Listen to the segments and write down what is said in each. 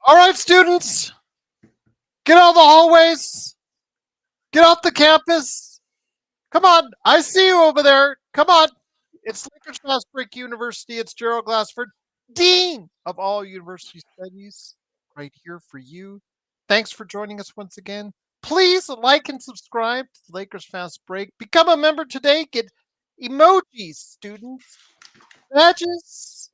All right, students, get out of the hallways. Get off the campus. Come on. I see you over there. Come on. It's Lakers Fast Break University. It's Gerald Glassford, Dean of all University Studies, right here for you. Thanks for joining us once again. Please like and subscribe to Lakers Fast Break. Become a member today. Get emojis, students, badges.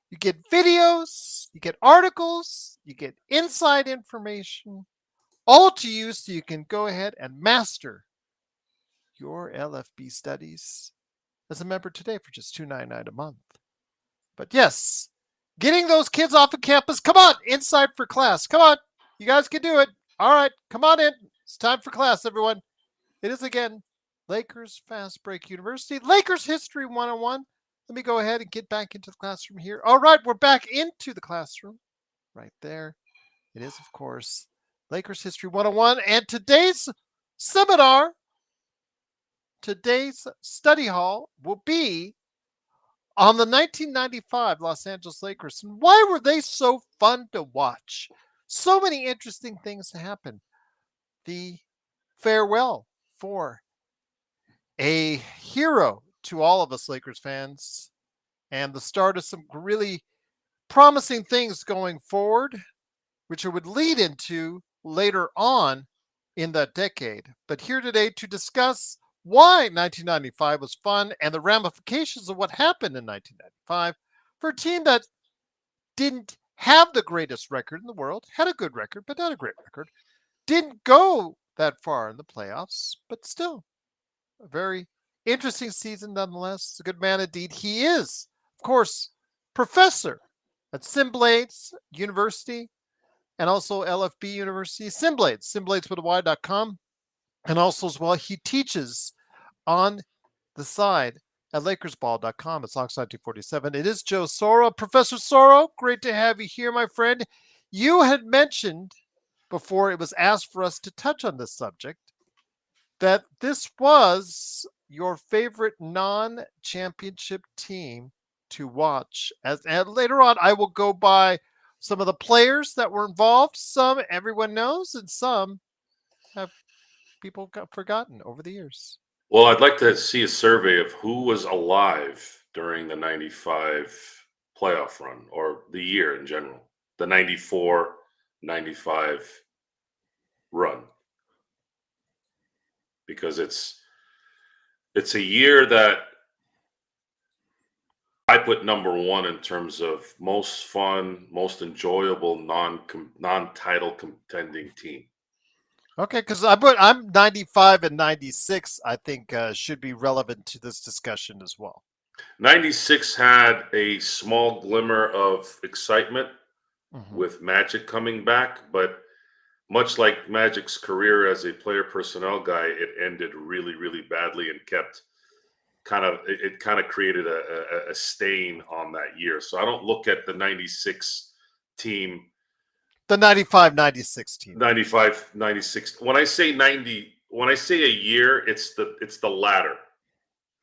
You get videos, you get articles, you get inside information, all to you so you can go ahead and master your LFB studies as a member today for just $2.99 a month. But yes, getting those kids off of campus. Come on, inside for class. Come on, you guys can do it. All right, come on in. It's time for class, everyone. It is again Lakers Fast Break University, Lakers History 101. Let me go ahead and get back into the classroom here. All right, we're back into the classroom right there. It is, of course, Lakers History 101. And today's seminar, today's study hall will be on the 1995 Los Angeles Lakers. And why were they so fun to watch? So many interesting things happened. The farewell for a hero to all of us Lakers fans, and the start of some really promising things going forward, which it would lead into later on in that decade. But here today to discuss why 1995 was fun and the ramifications of what happened in 1995 for a team that didn't have the greatest record in the world, had a good record, but not a great record, didn't go that far in the playoffs, but still a very interesting season nonetheless. A good man indeed. He is, of course, professor at Simblades University and also LFB University. Simblades with a Y.com. And also as well, he teaches on the side at LakersBall.com. It's Oxide 247. It is Joe Soro. Professor Soro, great to have you here, my friend. You had mentioned before it was asked for us to touch on this subject that this was your favorite non-championship team to watch. And later on, I will go by some of the players that were involved. Some everyone knows, and some have people got forgotten over the years. Well, I'd like to see a survey of who was alive during the 95 playoff run, or the year in general, the 94, 95 run. Because it's a year that I put number one in terms of most fun, most enjoyable non-title contending team. Okay, because I'm 95 and 96. I think should be relevant to this discussion as well. 96 had a small glimmer of excitement with Magic coming back, but much like Magic's career as a player personnel guy, it ended really, really badly and kept kind of created a stain on that year. So I don't look at the 96 team. The 95-96 team. 95-96. When I say 90, when I say a year, it's the latter.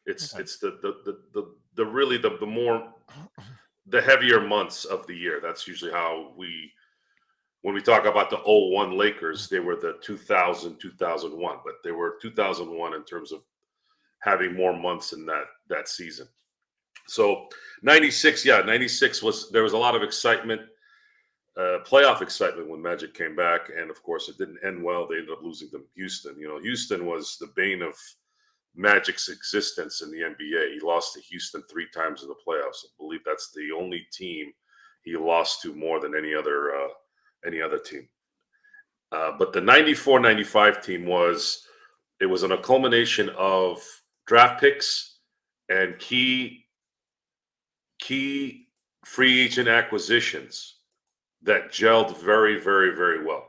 It's the really the more the heavier months of the year. That's usually how when we talk about the 01 Lakers, they were the 2000, 2001, but they were 2001 in terms of having more months in that season. So 96, yeah, 96 there was a lot of excitement, playoff excitement when Magic came back, and of course it didn't end well. They ended up losing to Houston. You know, Houston was the bane of Magic's existence in the NBA. He lost to Houston 3 times in the playoffs. I believe that's the only team he lost to more than any other team. But the 94-95 team was a culmination of draft picks and key free agent acquisitions that gelled very, very, very well.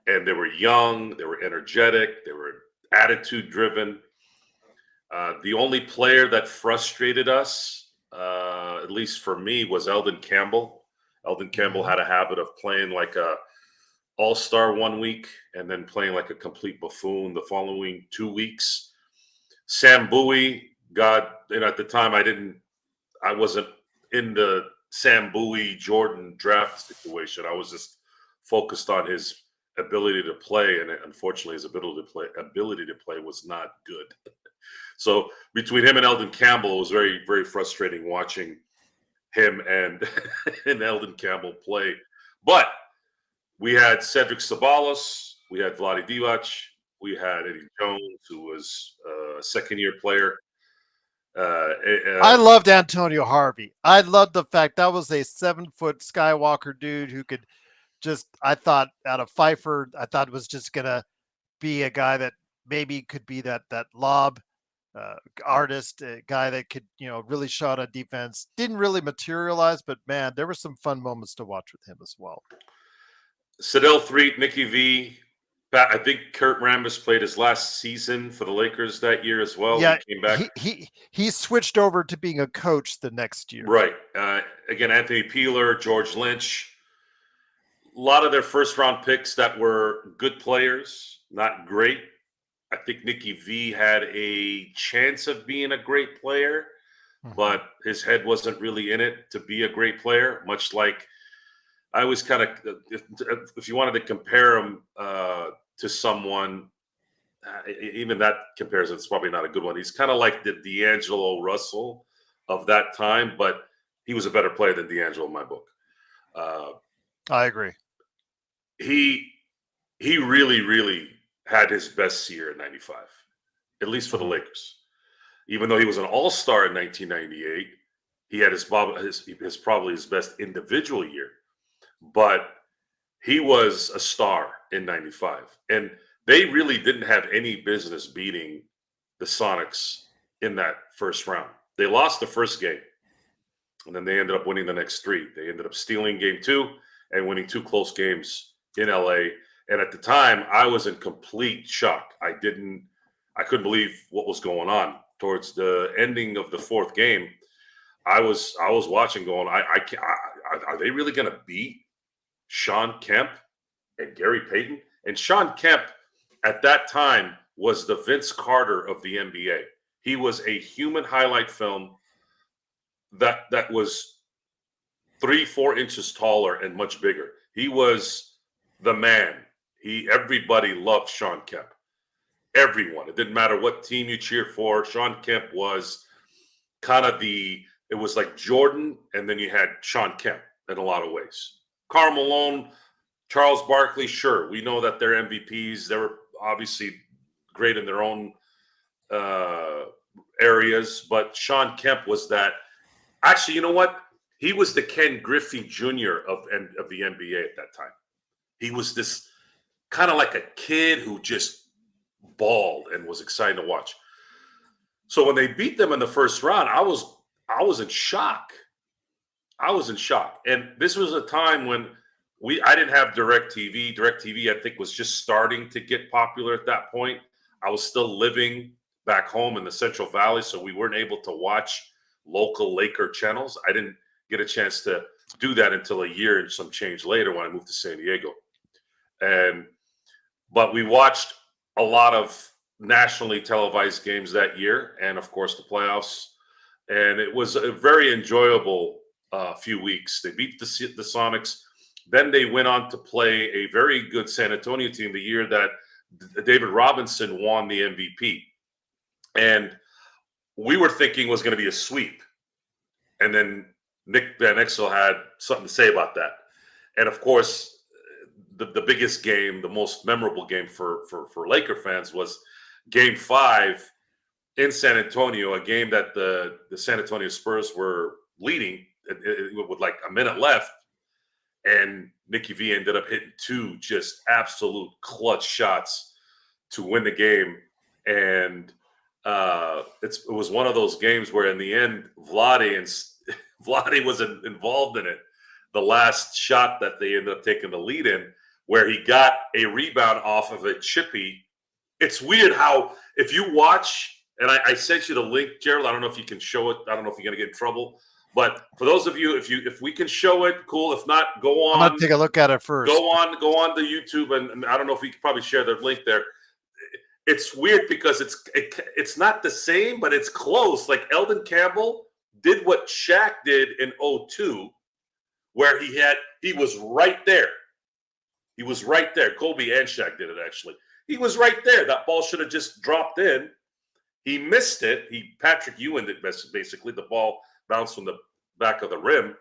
And they were young, they were energetic, they were attitude driven. The only player that frustrated us, at least for me, was Eldon Campbell. Eldon Campbell had a habit of playing like a all-star one week and then playing like a complete buffoon the following 2 weeks. Sam Bowie, at the time I wasn't in the Sam Bowie, Jordan draft situation. I was just focused on his ability to play, and unfortunately, his ability to play was not good. So between him and Eldon Campbell, it was very, very frustrating watching him and and Eldon Campbell play. But we had Cedric Sabalos, we had Vlade Divac, we had Eddie Jones, who was a second-year player. I loved Antonio Harvey. I loved the fact that was a 7-foot Skywalker dude who could just, I thought, out of Pfeiffer, I thought was just going to be a guy that maybe could be that lob artist, a guy that could, really shot on defense. Didn't really materialize, but man, there were some fun moments to watch with him as well. Sadell Threet, Nicky V. I think Kurt Rambis played his last season for the Lakers that year as well. Yeah, he came back. He switched over to being a coach the next year. Right. Again, Anthony Peeler, George Lynch. A lot of their first-round picks that were good players, not great. I think Nicky V had a chance of being a great player, but his head wasn't really in it to be a great player, much like I was kind of, if you wanted to compare him to someone, even that comparison is probably not a good one. He's kind of like the D'Angelo Russell of that time, but he was a better player than D'Angelo in my book. I agree. He really, really had his best year in '95, at least for the Lakers. Even though he was an all-star in 1998, he had his probably his best individual year. But he was a star in '95. And they really didn't have any business beating the Sonics in that first round. They lost the first game, and then they ended up winning the next three. They ended up stealing game 2 and winning 2 close games in LA. And at the time, I was in complete shock. I couldn't believe what was going on. Towards the ending of the 4th game, I was watching going, are they really going to beat Sean Kemp and Gary Payton? And Sean Kemp at that time was the Vince Carter of the NBA. He was a human highlight film that was 3-4 inches taller and much bigger. He was the man. Everybody loved Sean Kemp. Everyone. It didn't matter what team you cheered for. Sean Kemp was kind of it was like Jordan, and then you had Sean Kemp in a lot of ways. Karl Malone, Charles Barkley, sure. We know that they're MVPs. They were obviously great in their own areas, but Sean Kemp was that. Actually, you know what? He was the Ken Griffey Jr. of the NBA at that time. He was this kind of like a kid who just balled and was exciting to watch. So when they beat them in the first round, I was in shock. I was in shock. And this was a time when I didn't have DirecTV. DirecTV, I think, was just starting to get popular at that point. I was still living back home in the Central Valley, so we weren't able to watch local Laker channels. I didn't get a chance to do that until a year and some change later when I moved to San Diego. But we watched a lot of nationally televised games that year, and of course the playoffs. And it was a very enjoyable few weeks. They beat the Sonics. Then they went on to play a very good San Antonio team the year that David Robinson won the MVP. And we were thinking it was going to be a sweep. And then Nick Van Exel had something to say about that. And of course, the biggest game, the most memorable game for Laker fans was Game 5 in San Antonio, a game that the San Antonio Spurs were leading with like a minute left. And Nicky V ended up hitting 2 just absolute clutch shots to win the game. And it was one of those games where in the end, Vlade was involved in it. The last shot that they ended up taking the lead in, where he got a rebound off of a chippy. It's weird how, if you watch, and I sent you the link, Gerald, I don't know if you can show it. I don't know if you're going to get in trouble. But for those of you, if we can show it, cool. If not, go on. I'm going to take a look at it first. Go on the YouTube, and I don't know if we could probably share the link there. It's weird because it's not the same, but it's close. Like Eldon Campbell did what Shaq did in 2002 where he was right there. He was right there. Kobe and Shaq did it, actually. He was right there. That ball should have just dropped in. He missed it. Patrick Ewing it, basically. The ball bounced from the back of the rim.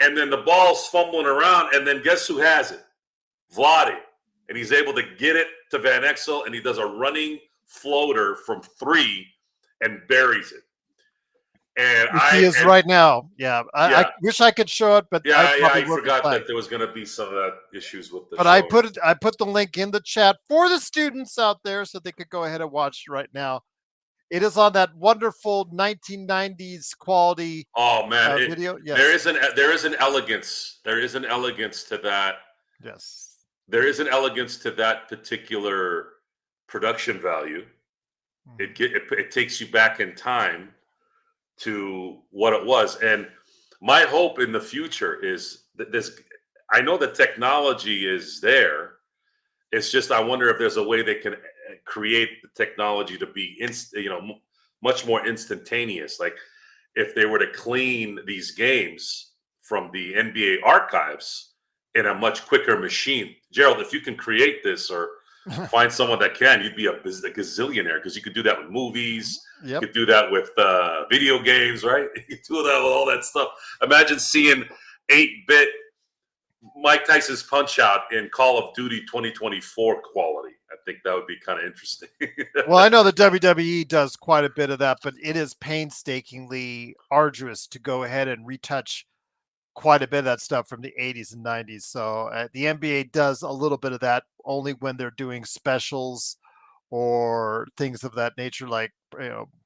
And then the ball's fumbling around, and then guess who has it? Vlade. And he's able to get it to Van Exel, and he does a running floater from 3 and buries it. And he is right now. Yeah. I wish I could show it, but I forgot that there was going to be some of that issues with the show. I put the link in the chat for the students out there so they could go ahead and watch right now. It is on that wonderful 1990s quality video. Yes. There is an elegance. There is an elegance to that. Yes. There is an elegance to that particular production value. It takes you back in time to what it was. And my hope in the future is that I know the technology is there. It's just, I wonder if there's a way they can create the technology to be much more instantaneous. Like if they were to clean these games from the NBA archives in a much quicker machine. Gerald, if you can create this or find someone that can, you'd be a gazillionaire, because you could do that with movies. Yep. You could do that with video games, right? You do that with all that stuff. Imagine seeing 8-bit Mike Tyson's Punch-Out in Call of Duty 2024 quality. I think that would be kind of interesting. Well, I know the WWE does quite a bit of that, but it is painstakingly arduous to go ahead and retouch quite a bit of that stuff from the 80s and 90s. So the NBA does a little bit of that only when they're doing specials or things of that nature, like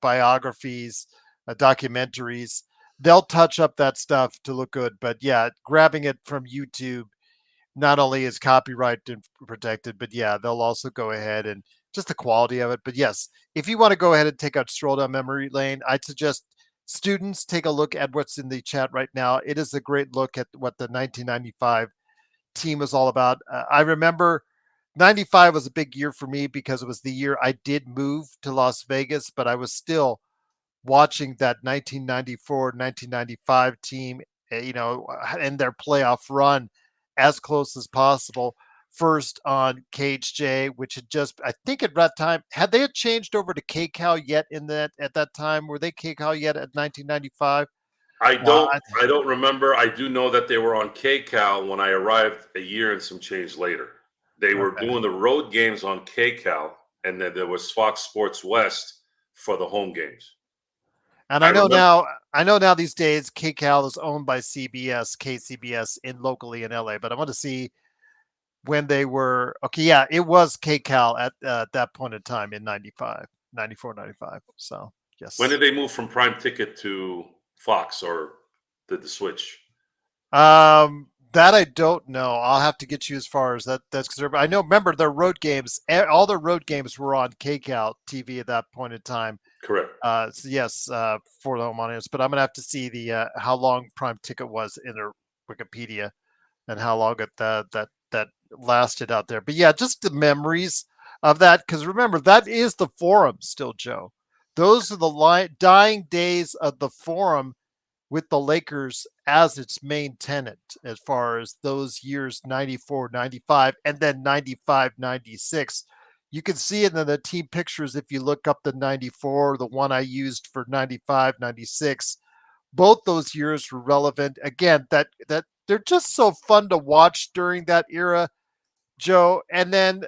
biographies, documentaries. They'll touch up that stuff to look good. But yeah, grabbing it from YouTube not only is copyright protected, but yeah, they'll also go ahead and just the quality of it. But yes, if you want to go ahead and take a stroll down memory lane, I'd suggest students take a look at what's in the chat right now. It is a great look at what the 1995 team is all about. I remember 95 was a big year for me because it was the year I did move to Las Vegas, but I was still watching that 1994, 1995 team, and their playoff run as close as possible. First on KHJ, which had just, I think at that time, had they changed over to KCal yet at that time? Were they KCal yet at 1995? I don't remember. I do know that they were on KCal when I arrived a year and some change later. They were doing the road games on KCal, and then there was Fox Sports West for the home games. And I know now these days KCal is owned by CBS, KCBS locally in LA, but I want to see when they were, it was KCal at that point in time in 94, 95. So, yes. When did they move from Prime Ticket to Fox, or did the switch? That I don't know. I'll have to get you as far as that's concerned. But I know, remember, their road games, all their road games were on KCal TV at that point in time. Correct. So yes, for the home audience. But I'm going to have to see the how long Prime Ticket was in their Wikipedia and how long that lasted out there. But yeah, just the memories of that, because remember, that is the Forum still, Joe. Those are the dying days of the Forum with the Lakers as its main tenant, as far as those years 94, 95, and then 95, 96. You can see it in the team pictures if you look up the 94, the one I used for 95, 96. Both those years were relevant. Again, that they're just so fun to watch during that era, Joe. And then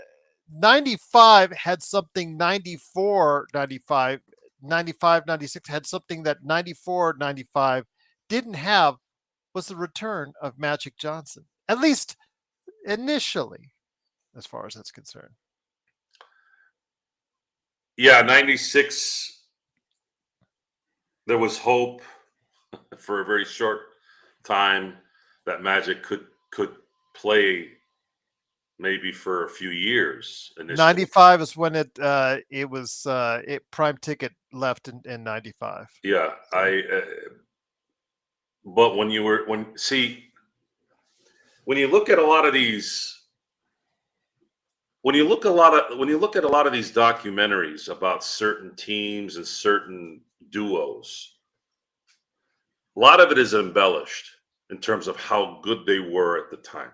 95 had something 94, 95, 95, 96 had something that 94, 95 didn't have, was the return of Magic Johnson, at least initially, as far as that's concerned. Yeah, 96, there was hope for a very short time that Magic could play maybe for a few years. Initially. 95 is when it Prime Ticket left in 95. Yeah, so. But when you look at a lot of these, when you look at a lot of these documentaries about certain teams and certain duos, a lot of it is embellished. in terms of how good they were at the time.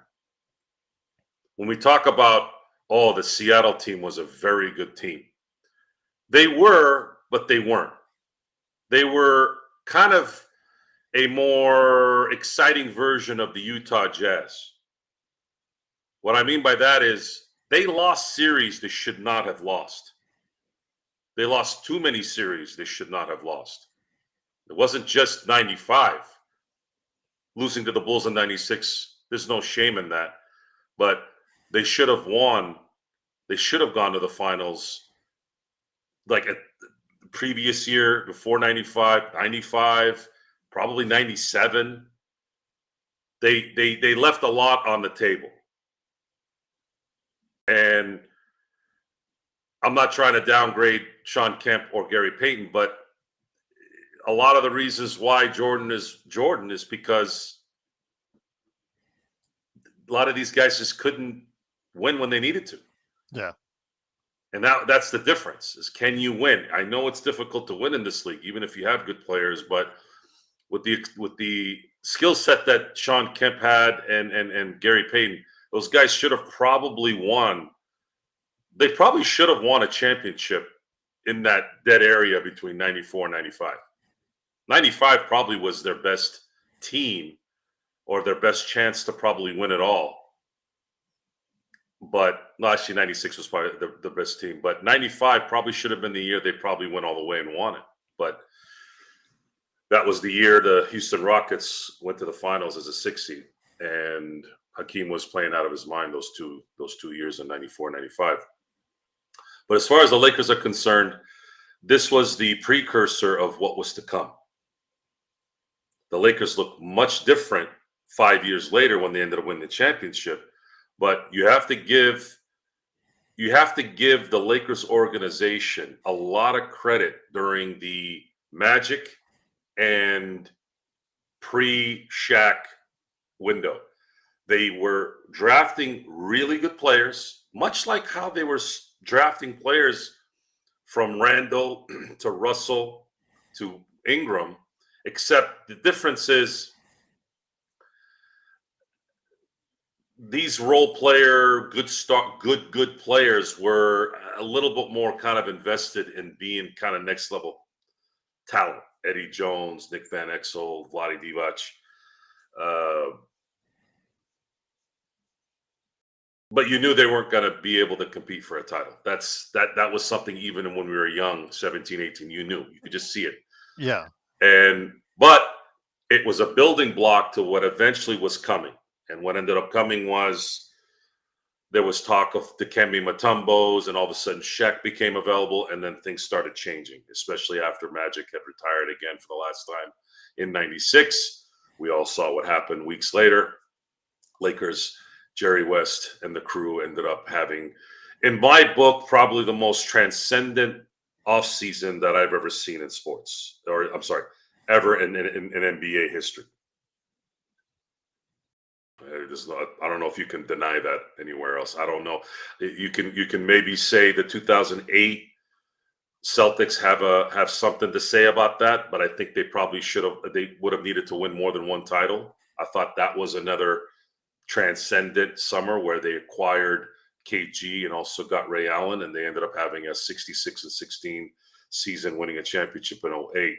When we talk about, oh, the Seattle team was a very good team, they were, but they weren't. They were kind of a more exciting version of the Utah Jazz. What I mean by that is they lost series they should not have lost. They lost too many series they should not have lost. It wasn't just 95. Losing to the Bulls in 96, there's no shame in that. But they should have won. They should have gone to the finals like a previous year, before 95, 95, probably 97. They left a lot on the table. And I'm not trying to downgrade Sean Kemp or Gary Payton, but a lot of the reasons why Jordan is because a lot of these guys just couldn't win when they needed to. Yeah. And that's the difference, is can you win? I know it's difficult to win in this league, even if you have good players, but with the skill set that Sean Kemp had and Gary Payton, those guys should have probably won. They probably should have won a championship in that dead area between 94 and 95. 95 probably was their best team or their best chance to probably win it all. But no, actually 96 was probably the best team. But 95 probably should have been the year they probably went all the way and won it. But that was the year the Houston Rockets went to the finals as a 6 seed. And Hakeem was playing out of his mind those two years in 94, 95. But as far as the Lakers are concerned, this was the precursor of what was to come. The Lakers looked much different 5 years later when they ended up winning the championship. But you have to give the Lakers organization a lot of credit during the Magic and pre-Shaq window. They were drafting really good players, much like how they were drafting players from Randall to Russell to Ingram, except the difference is these role player, good players were a little bit more kind of invested in being kind of next level talent. Eddie Jones, Nick Van Exel, Vlade Divac. But you knew they weren't going to be able to compete for a title. That was something even when we were young, 17, 18, you knew. You could just see it. Yeah. But it was a building block to what eventually was coming. And what ended up coming was there was talk of Dikembe Mutombos, and all of a sudden Shaq became available, and then things started changing, especially after Magic had retired again for the last time in 96. We all saw what happened weeks later. Lakers, Jerry West, and the crew ended up having, in my book, probably the most transcendent offseason that I've ever seen in sports, or I'm sorry, ever in NBA history. I don't know if you can deny that anywhere else. I don't know. You can maybe say the 2008 Celtics have something to say about that, but I think they probably would have needed to win more than one title. I thought that was another transcendent summer where they acquired KG and also got Ray Allen, and they ended up having a 66-16 season, winning a championship in 08.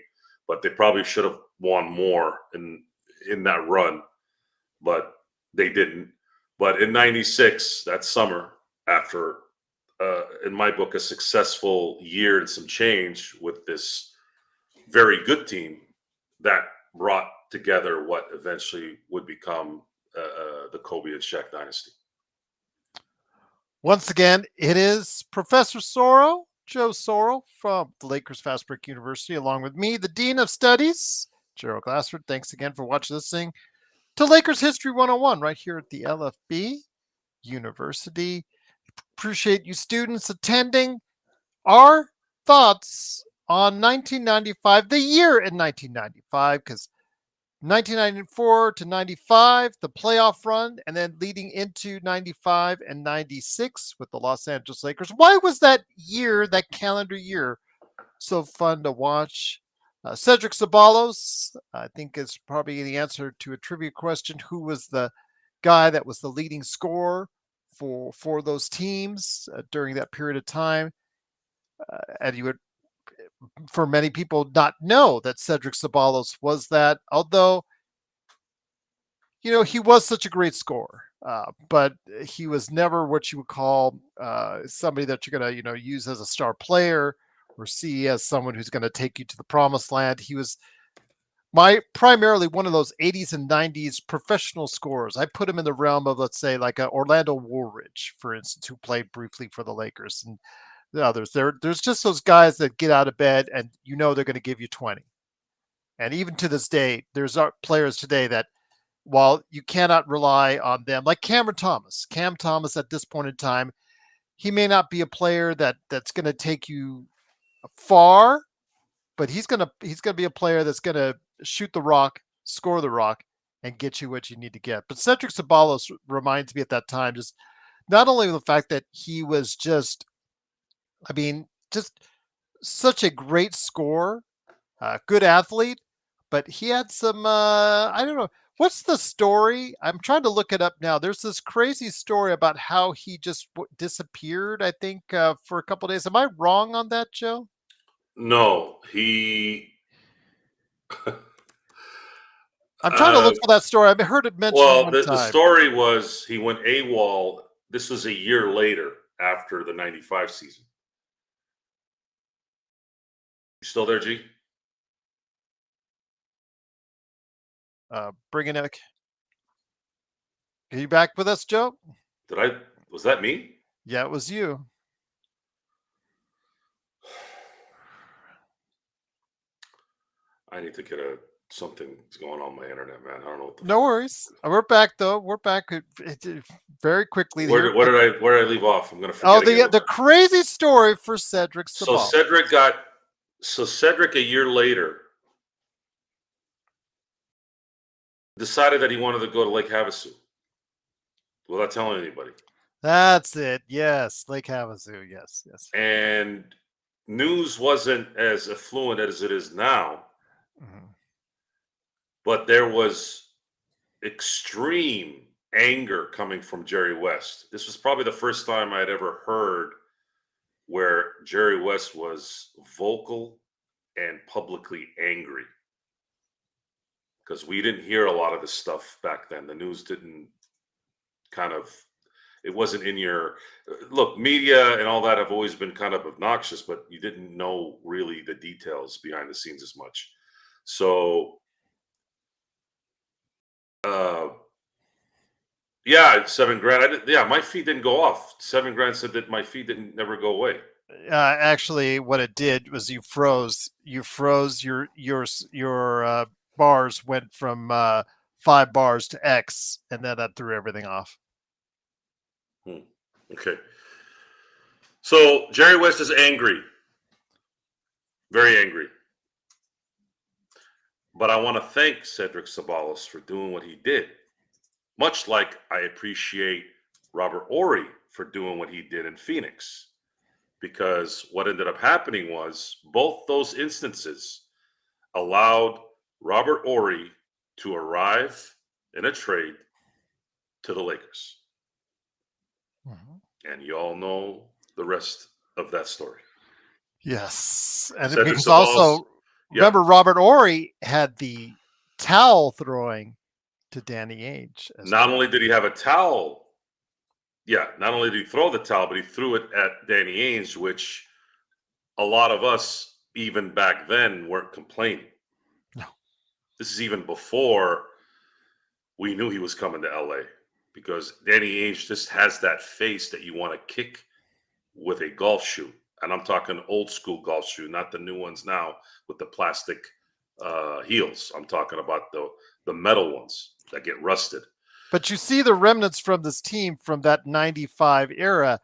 But they probably should have won more in that run, but they didn't. But in 96, that summer, after, in my book, a successful year and some change with this very good team, that brought together what eventually would become the Kobe and Shaq dynasty. Once again, it is Professor Soro, Joe Soro from the Lakers Fast Break University, along with me, the Dean of Studies, Gerald Glassford. Thanks again for watching this thing to Lakers History 101 right here at the LFB University. Appreciate you students attending. Our thoughts on 1995, the year in 1995, because 1994 to 95, the playoff run, and then leading into 95 and 96 with the Los Angeles Lakers. Why was that year, that calendar year, so fun to watch? Cedric Ceballos, I think, is probably the answer to a trivia question. Who was the guy that was the leading scorer for those teams during that period of time? And you would, for many people, not know that Cedric Ceballos was that, although he was such a great scorer. But he was never what you would call somebody that you're going to, use as a star player or see as someone who's going to take you to the promised land. He was primarily one of those 80s and 90s professional scorers. I put him in the realm of, let's say, like a Orlando Woolridge, for instance, who played briefly for the Lakers, and the others. There's just those guys that get out of bed and they're going to give you 20. And even to this day, there's players today that, while you cannot rely on them, like Cam Thomas at this point in time, he may not be a player that's going to take you far, but he's gonna be a player that's gonna shoot the rock, score the rock, and get you what you need to get. But Cedric Ceballos reminds me at that time just not only the fact that he was just, just such a great scorer, good athlete, but he had some I don't know. What's the story? I'm trying to look it up now. There's this crazy story about how he just disappeared, I think, for a couple of days. Am I wrong on that, Joe? No, he. I'm trying to look for that story. I've heard it mentioned Well, one the time. story was he went AWOL. This was a year later after the 95 season. You still there, G? Bringing it. Are you back with us, Joe? Was that me? Yeah, it was you. I need to get something's going on my internet, man. I don't know what the No worries. We're back though. We're back very quickly here. Where did I leave off? I'm gonna forget again. The crazy story for Cedric Ceballos. So Cedric a year later decided that he wanted to go to Lake Havasu without telling anybody. That's it. Yes, Lake Havasu. Yes. And news wasn't as affluent as it is now, but there was extreme anger coming from Jerry West. This was probably the first time I'd ever heard where Jerry West was vocal and publicly angry, because we didn't hear a lot of this stuff back then. The news didn't it wasn't in your look. Media and all that have always been kind of obnoxious, but you didn't know really the details behind the scenes as much. So yeah, $7,000. My fee didn't go off. $7,000 said that my fee didn't never go away. Actually, what it did was you froze. You froze your bars went from 5 bars to X, and then that threw everything off. Okay. So Jerry West is angry, very angry. But I want to thank Cedric Ceballos for doing what he did, much like I appreciate Robert Horry for doing what he did in Phoenix. Because what ended up happening was both those instances allowed Robert Horry to arrive in a trade to the Lakers. And you all know the rest of that story. Yes. And because also, remember, Robert Horry had the towel throwing to Danny Ainge. Not only did he have a towel, not only did he throw the towel, but he threw it at Danny Ainge, which a lot of us, even back then, weren't complaining. No. This is even before we knew he was coming to LA, because Danny Ainge just has that face that you want to kick with a golf shoe. And I'm talking old school golf shoe, not the new ones now with the plastic heels. I'm talking about the metal ones that get rusted. But you see the remnants from this team from that 95 era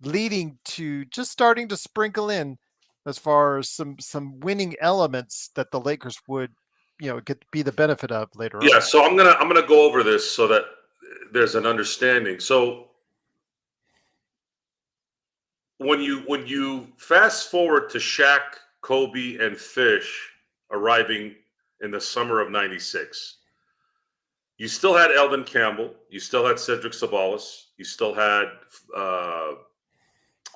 leading to just starting to sprinkle in as far as some winning elements that the Lakers would, be the benefit of later on. Yeah, so I'm gonna go over this so that there's an understanding. So when you fast forward to Shaq, Kobe, and Fish arriving in the summer of '96. You still had Eldon Campbell. You still had Cedric Sabalas. You still had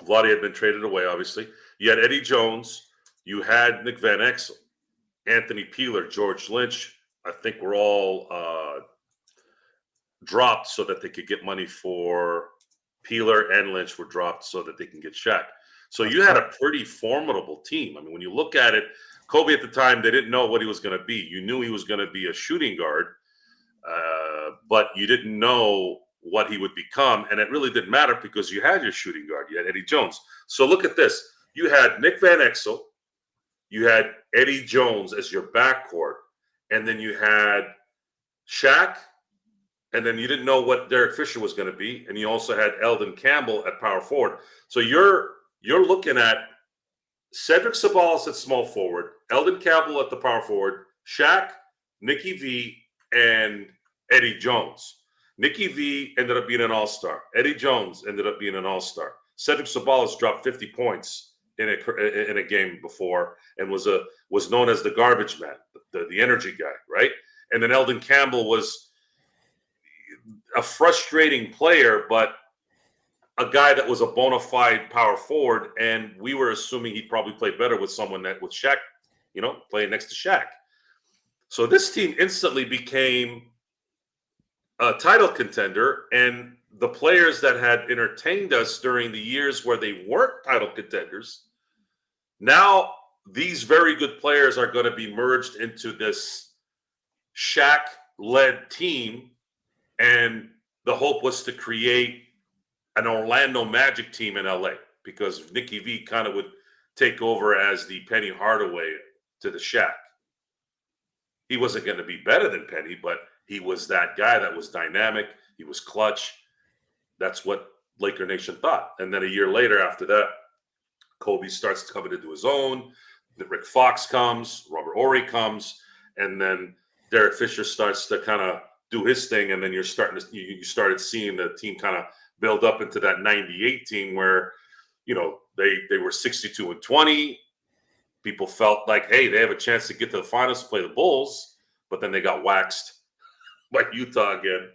Vladdy had been traded away, obviously. You had Eddie Jones. You had Nick Van Exel, Anthony Peeler, George Lynch. I think were all dropped so that they could get money for Peeler, and Lynch were dropped so that they can get Shaq. So you had a pretty formidable team. I mean, when you look at it, Kobe at the time, they didn't know what he was going to be. You knew he was going to be a shooting guard, but you didn't know what he would become. And it really didn't matter because you had your shooting guard. You had Eddie Jones. So look at this. You had Nick Van Exel. You had Eddie Jones as your backcourt. And then you had Shaq. And then you didn't know what Derek Fisher was going to be. And you also had Eldon Campbell at power forward. So you're looking at Cedric Sabalas at small forward, Eldon Campbell at the power forward, Shaq, Nicky V, and Eddie Jones. Nicky V ended up being an all-star. Eddie Jones ended up being an all-star. Cedric Sabalas dropped 50 points in a game before and was known as the garbage man, the energy guy, right? And then Eldon Campbell was a frustrating player, but a guy that was a bona fide power forward, and we were assuming he'd probably play better with someone with Shaq, playing next to Shaq. So this team instantly became a title contender, and the players that had entertained us during the years where they weren't title contenders, now these very good players are going to be merged into this Shaq-led team, and the hope was to create an Orlando Magic team in LA because Nicky V kind of would take over as the Penny Hardaway to the Shaq. He wasn't going to be better than Penny, but he was that guy that was dynamic. He was clutch. That's what Laker Nation thought. And then a year later after that, Kobe starts coming into his own. Rick Fox comes, Robert Horry comes, and then Derek Fisher starts to kind of do his thing. And then you started seeing the team kind of build up into that 98 team where, they were 62-20. People felt like, hey, they have a chance to get to the finals to play the Bulls, but then they got waxed by Utah again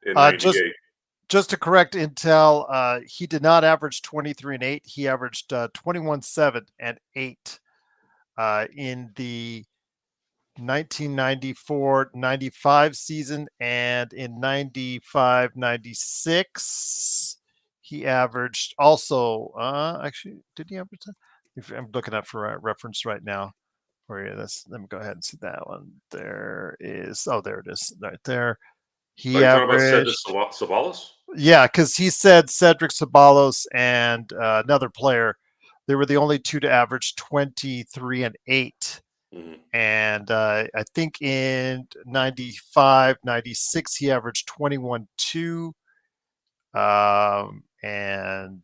in 98. Just to correct Intel, he did not average 23-8. He averaged 21-7 and 8 in the 1994-95 season, and in 95-96 he averaged also actually did he average that? I'm looking up for a reference right now for you. Let me go ahead and see that one. There it is right there. He averaged Sabalas? Yeah, because he said Cedric Sabalos and another player, they were the only two to average 23 and 8. Mm-hmm. And I think in 95-96 he averaged 21-2. And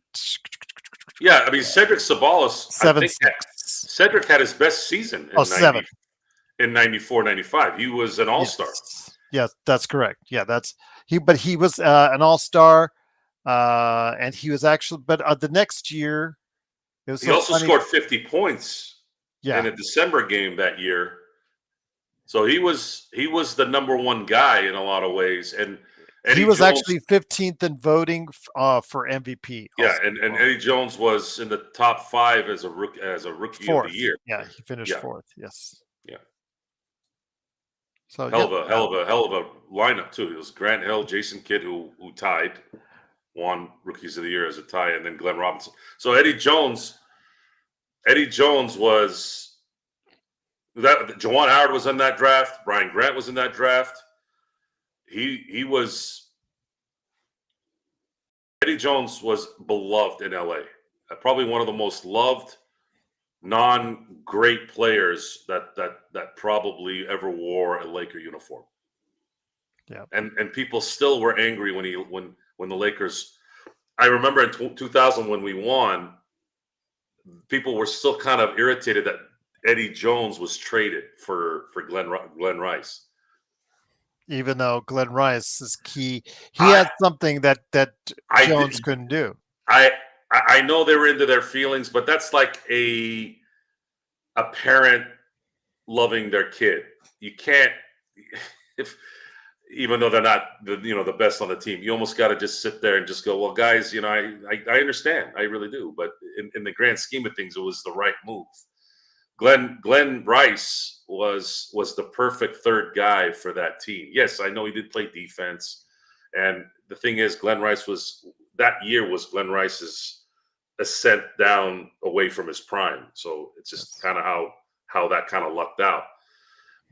yeah, I mean Cedric Sabalos 7-6. Cedric had his best season in 94-95. He was an all-star. Yes, that's correct. Yeah, but he was an all-star, and he was actually. But the next year, he also scored 50 points. Yeah. In a December game that year, so he was the number one guy in a lot of ways, and Eddie he was Jones, actually 15th in voting for MVP. Yeah, and Eddie Jones was in the top 5 as a rookie fourth. of the year. Yeah, he finished 4th. Yes. Yeah. So hell of a lineup too. It was Grant Hill, Jason Kidd, who tied, won Rookies of the Year as a tie, and then Glenn Robinson. So Eddie Jones was that. Jawan Howard was in that draft. Brian Grant was in that draft. Eddie Jones was beloved in LA. Probably one of the most loved non-great players that probably ever wore a Laker uniform. Yeah. And people still were angry when the Lakers. I remember in 2000 when we won, people were still kind of irritated that Eddie Jones was traded for Glenn Rice. Even though Glenn Rice is key, he had something that Jones couldn't do. I know they were into their feelings, but that's like a parent loving their kid. You can't, if even though they're not the best on the team, you almost got to just sit there and just go, well, guys, I understand, I really do, but in the grand scheme of things, it was the right move. Glenn Rice was the perfect third guy for that team. Yes, I know he did play defense, and the thing is, Glenn Rice's ascent down away from his prime. So it's just kind of how that kind of lucked out.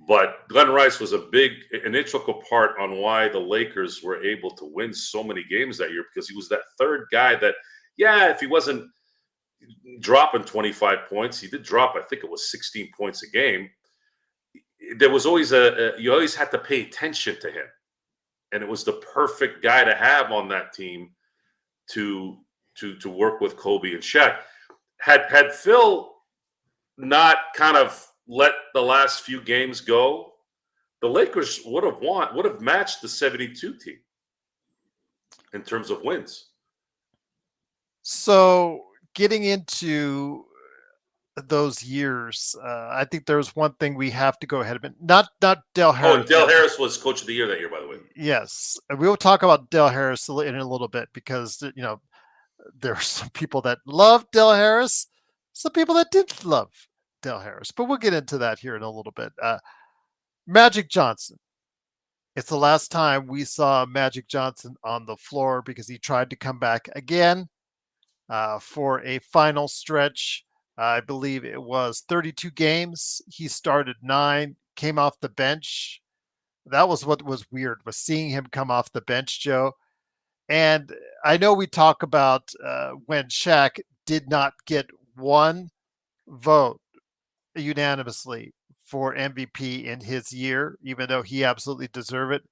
But Glenn Rice was an integral part on why the Lakers were able to win so many games that year, because he was that third guy that, if he wasn't dropping 25 points, he did drop, I think it was 16 points a game. There was always you always had to pay attention to him. And it was the perfect guy to have on that team to work with Kobe and Shaq. Had Phil not kind of let the last few games go, the Lakers would have matched the 72 team in terms of wins. So getting into those years, I think there's one thing we have to go ahead of. Not Del Harris. Oh, Del Harris was coach of the year that year, by the way. Yes, we will talk about Del Harris in a little bit, because there are some people that love Del Harris, some people that didn't love Del Harris, but we'll get into that here in a little bit. Magic Johnson. It's the last time we saw Magic Johnson on the floor, because he tried to come back again for a final stretch. I believe it was 32 games. He started 9, came off the bench. That was what was weird, was seeing him come off the bench, Joe. And I know we talk about when Shaq did not get one vote unanimously for MVP in his year, even though he absolutely deserved it.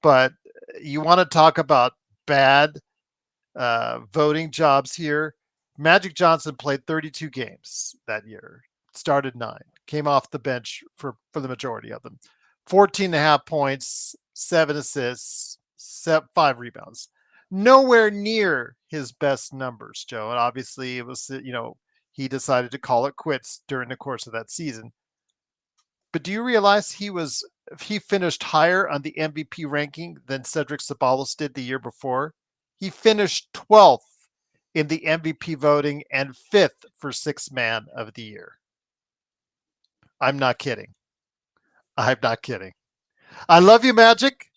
But you want to talk about bad voting jobs here. Magic Johnson played 32 games that year, started 9, came off the bench for the majority of them. 14.5 points, 7 assists, 5 rebounds. Nowhere near his best numbers, Joe. And obviously it was, he decided to call it quits during the course of that season. But do you realize he finished higher on the MVP ranking than Cedric Ceballos did the year before? He finished 12th in the MVP voting and 5th for Sixth Man of the Year. I'm not kidding. I'm not kidding. I love you, Magic,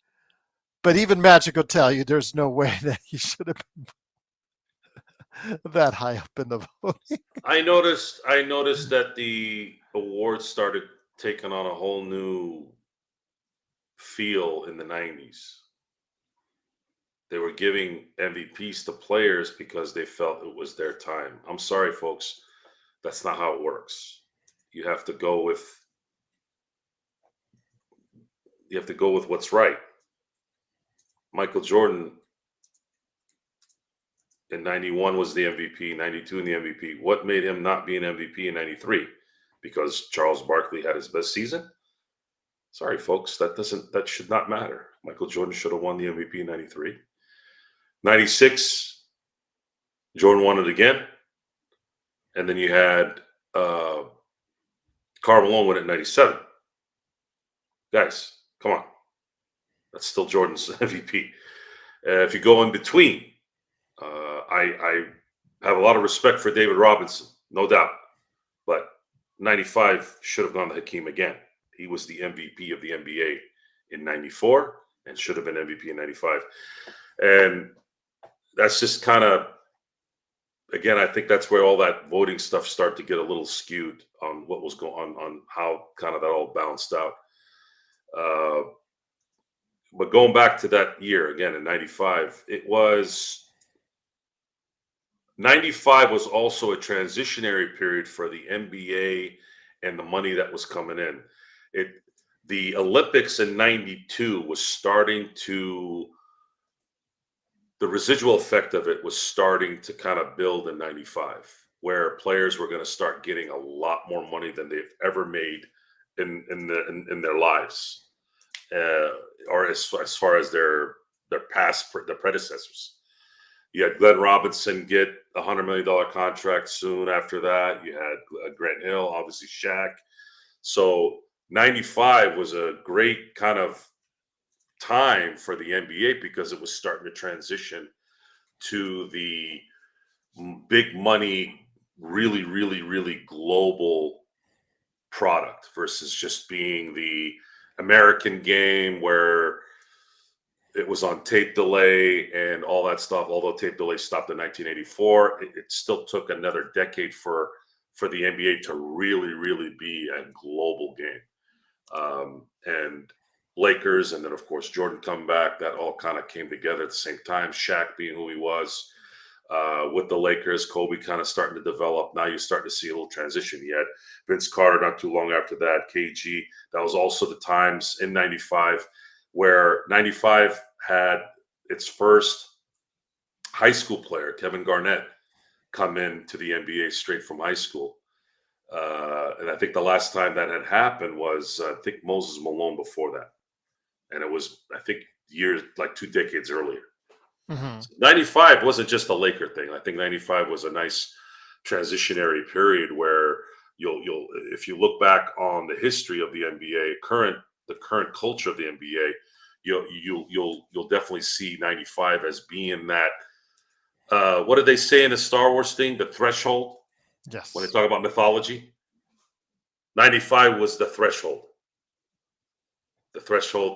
but even Magic will tell you there's no way that he should have been that high up in the voting. I noticed that the awards started taking on a whole new feel in the 90s. They were giving MVPs to players because they felt it was their time. I'm sorry, folks. That's not how it works. You have to go with what's right. Michael Jordan in 91 was the MVP, 92 in the MVP. What made him not be an MVP in 93? Because Charles Barkley had his best season? Sorry, folks, that should not matter. Michael Jordan should have won the MVP in 93. 96, Jordan won it again. And then you had Karl Malone win it in 97. Guys, come on. That's still Jordan's MVP. If you go in between, I have a lot of respect for David Robinson, no doubt. But 95 should have gone to Hakeem again. He was the MVP of the NBA in 94 and should have been MVP in 95. And that's just kind of, again, I think that's where all that voting stuff started to get a little skewed on what was going on how kind of that all balanced out. But going back to that year again in 95, 95 was also a transitionary period for the NBA and the money that was coming in. The Olympics in 92 was starting to, the residual effect of it was starting to kind of build in 95, where players were going to start getting a lot more money than they've ever made in their lives, or as far as their predecessors. You had Glenn Robinson get a $100 million contract soon after that. You had Grant Hill, obviously Shaq. So 95 was a great kind of time for the NBA because it was starting to transition to the big money, really, really, really global product versus just being the American game where it was on tape delay and all that stuff. Although tape delay stopped in 1984, it still took another decade for the NBA to really, really be a global game. And Lakers, and then of course Jordan come back. That all kind of came together at the same time. Shaq being who he was with the Lakers, Kobe kind of starting to develop. Now you're starting to see a little transition. He had Vince Carter not too long after that. KG. That was also the times in '95 where '95 had its first high school player, Kevin Garnett, come into the NBA straight from high school. And I think the last time that had happened was I think Moses Malone before that, and it was I think years like 2 decades earlier. Hmm. 95 wasn't just a Laker thing. I think 95 was a nice transitionary period where you'll if you look back on the history of the NBA, the current culture of the NBA, you'll definitely see 95 as being that what did they say in the Star Wars thing? The threshold when they Yes. talk about mythology. 95 was the threshold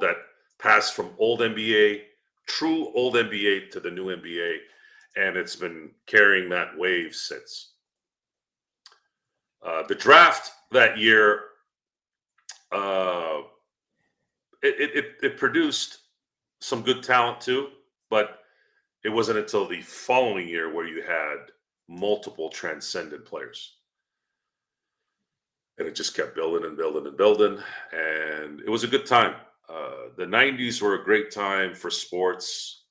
that passed from old NBA, true old NBA to the new NBA, and it's been carrying that wave since. The draft that year, uh, it produced some good talent too, but it wasn't until the following year where you had multiple transcendent players. And it just kept building and building and building. And it was a good time. The 90s were a great time for sports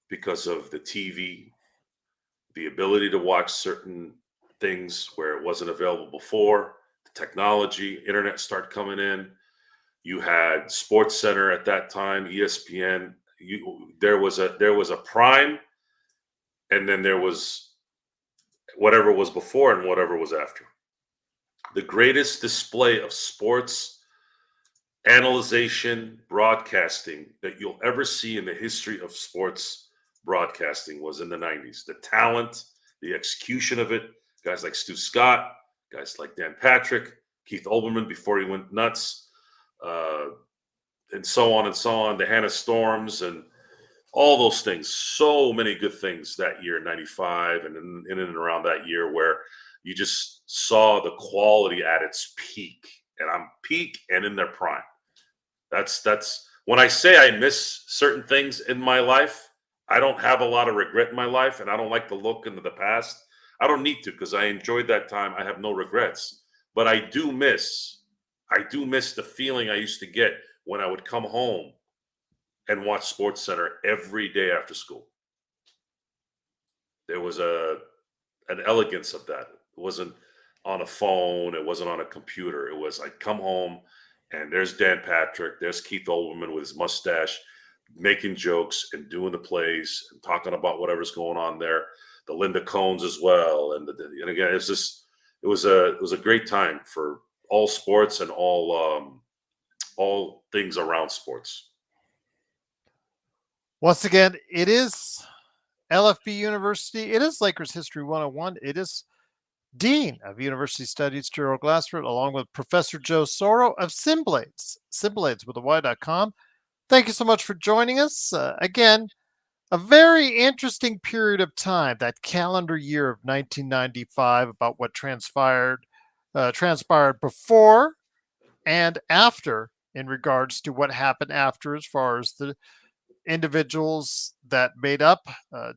because of the TV, the ability to watch certain things where it wasn't available before, the technology, internet started coming in. You had Sports Center at that time, ESPN. There was a prime, and then there was whatever was before and whatever was after. The greatest display of sports analyzation broadcasting that you'll ever see in the history of sports broadcasting was in the 90s. The talent, the execution of it, guys like Stu Scott, guys like Dan Patrick, Keith Olbermann before he went nuts, uh, and so on and so on, the Hannah Storms and all those things. So many good things that year, 95, and in and around that year where you just saw the quality at its peak. And I'm peak and in their prime. That's when I say I miss certain things in my life. I don't have a lot of regret in my life, and I don't like to look into the past. I don't need to because I enjoyed that time. I have no regrets, but I do miss the feeling I used to get when I would come home and watch Sports Center every day after school. There was an elegance of that. It wasn't on a phone. It wasn't on a computer. It was like come home and there's Dan Patrick, there's Keith Olbermann with his mustache, making jokes and doing the plays and talking about whatever's going on there. The Linda Cones as well, and again, it was a great time for all sports and all things around sports. Once again, it is LFB University. It is Lakers History 101. It is Dean of University Studies, Gerald Glassford, along with Professor Joe Soro of Simblades with a Y.com. Thank you so much for joining us. Again, a very interesting period of time, that calendar year of 1995, about what transpired before and after in regards to what happened after, as far as the individuals that made up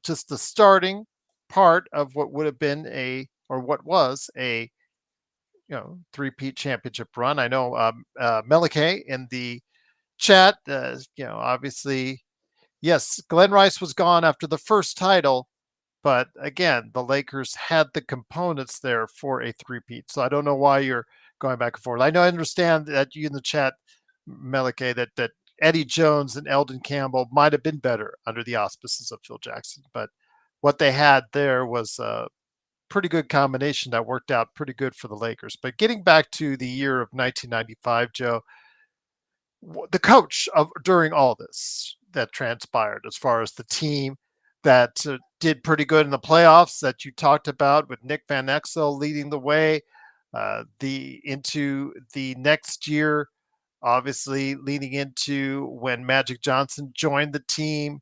just the starting part of what would have been or what was a three-peat championship run. I know Melike in the chat, obviously, yes, Glenn Rice was gone after the first title, but again, the Lakers had the components there for a three-peat. So I don't know why you're going back and forth. I understand that you in the chat, Melike, that Eddie Jones and Eldon Campbell might have been better under the auspices of Phil Jackson, but what they had there was pretty good combination that worked out pretty good for the Lakers. But getting back to the year of 1995, Joe, the coach of during all this that transpired, as far as the team that did pretty good in the playoffs that you talked about with Nick Van Exel leading the way, the into the next year, obviously leading into when Magic Johnson joined the team,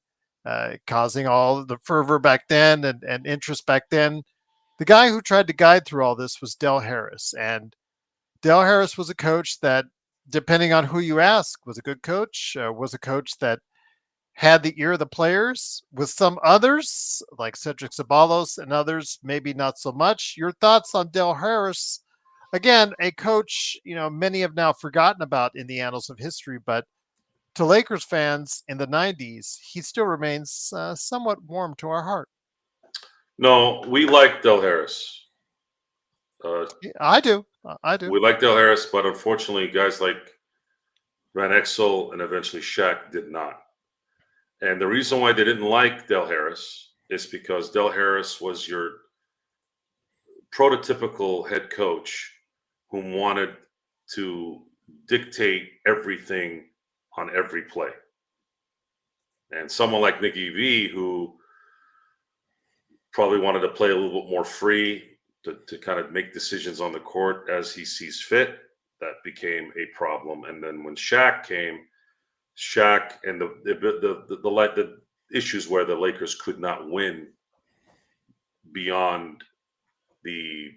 causing all the fervor back then and interest back then. The guy who tried to guide through all this was Del Harris, and Del Harris was a coach that, depending on who you ask, was a good coach, was a coach that had the ear of the players. With some others, like Cedric Ceballos and others, maybe not so much. Your thoughts on Del Harris? Again, a coach, many have now forgotten about in the annals of history, but to Lakers fans in the 90s, he still remains somewhat warm to our heart. No, we like Del Harris. I do. I do. We like Del Harris, but unfortunately, guys like Van Exel and eventually Shaq did not. And the reason why they didn't like Del Harris is because Del Harris was your prototypical head coach who wanted to dictate everything on every play. And someone like Nicky V, who probably wanted to play a little bit more free to kind of make decisions on the court as he sees fit, that became a problem. And then when Shaq came, Shaq and the issues where the Lakers could not win beyond the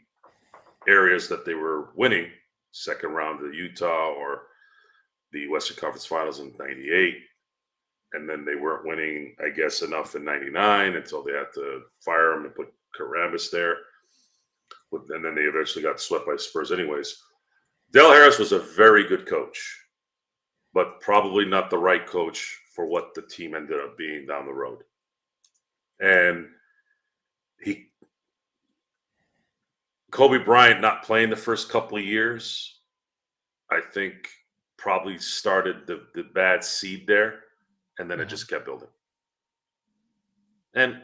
areas that they were winning, second round of Utah or the Western Conference Finals in '98. And then they weren't winning, I guess, enough in '99 until they had to fire him and put Karambis there. And then they eventually got swept by Spurs anyways. Del Harris was a very good coach, but probably not the right coach for what the team ended up being down the road. And Kobe Bryant not playing the first couple of years, I think probably started the bad seed there, and then it just kept building. And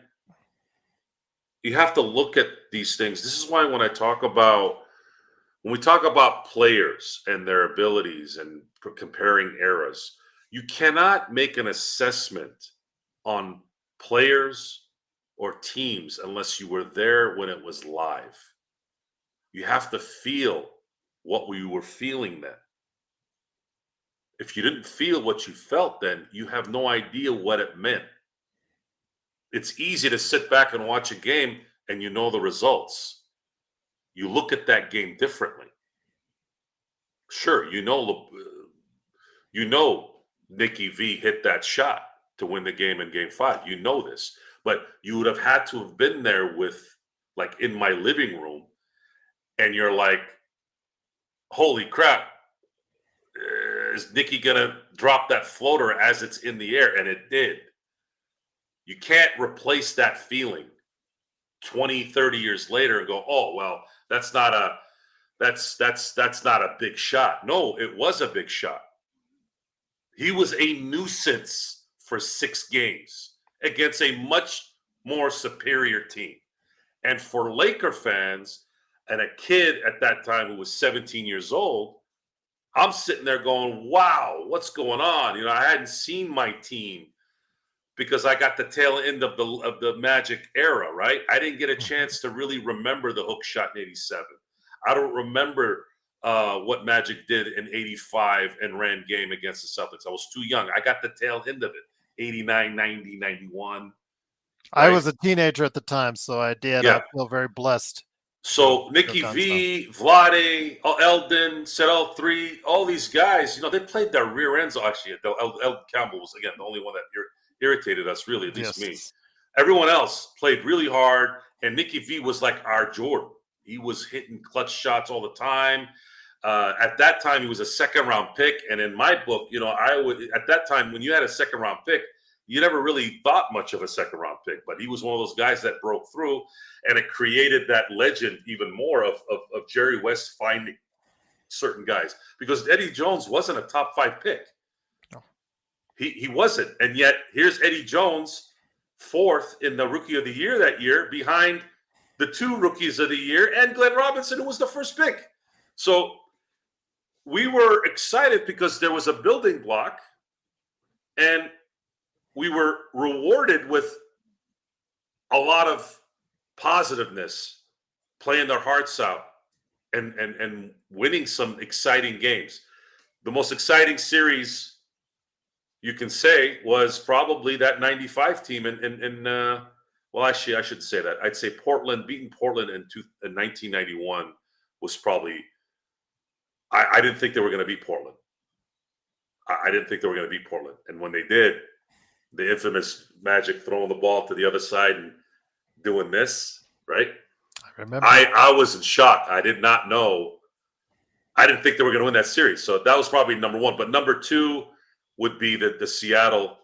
you have to look at these things. This is why when we talk about players and their abilities and comparing eras, you cannot make an assessment on players or teams unless you were there when it was live. You have to feel what we were feeling then. If you didn't feel what you felt then, you have no idea what it meant. It's easy to sit back and watch a game and you know the results. You look at that game differently. Sure, you know Nicky V hit that shot to win the game in Game 5. You know this. But you would have had to have been there with, like, in my living room, and you're like, holy crap, is Nicky going to drop that floater as it's in the air? And it did. You can't replace that feeling 20, 30 years later and go, oh, well, that's not a big shot. No, it was a big shot. He was a nuisance for 6 games against a much more superior team. And for Laker fans and a kid at that time who was 17 years old, I'm sitting there going, wow, what's going on? I hadn't seen my team because I got the tail end of the Magic era, right? I didn't get a chance to really remember the hook shot in '87. I don't remember what Magic did in '85 and ran game against the Celtics. I was too young. I got the tail end of it, '89, '90, '91. Right? I was a teenager at the time, so I did. Yeah. I feel very blessed. So Nicky V, Vlade, Eldon, Settle 3, all these guys, they played their rear ends. Actually, Eldon Campbell was, again, the only one that irritated us, really, at least me. Everyone else played really hard, and Nicky V was like our Jordan. He was hitting clutch shots all the time. At that time, he was a second-round pick, and in my book, at that time, when you had a second-round pick, you never really thought much of a second-round pick, but he was one of those guys that broke through, and it created that legend even more of Jerry West finding certain guys, because Eddie Jones wasn't a top 5 pick. No. He wasn't, and yet here's Eddie Jones, 4th in the Rookie of the Year that year, behind the 2 rookies of the year, and Glenn Robinson, who was the first pick. So we were excited because there was a building block, and we were rewarded with a lot of positiveness, playing their hearts out, and winning some exciting games. The most exciting series you can say was probably that '95 team well, actually, I should say that. I'd say beating Portland in 1991 was probably. I didn't think they were going to beat Portland. I didn't think they were going to beat Portland, and when they did, the infamous Magic throwing the ball to the other side and doing this, right? I remember. I was in shock. I did not know. I didn't think they were going to win that series. So that was probably number one. But number 2 would be the Seattle.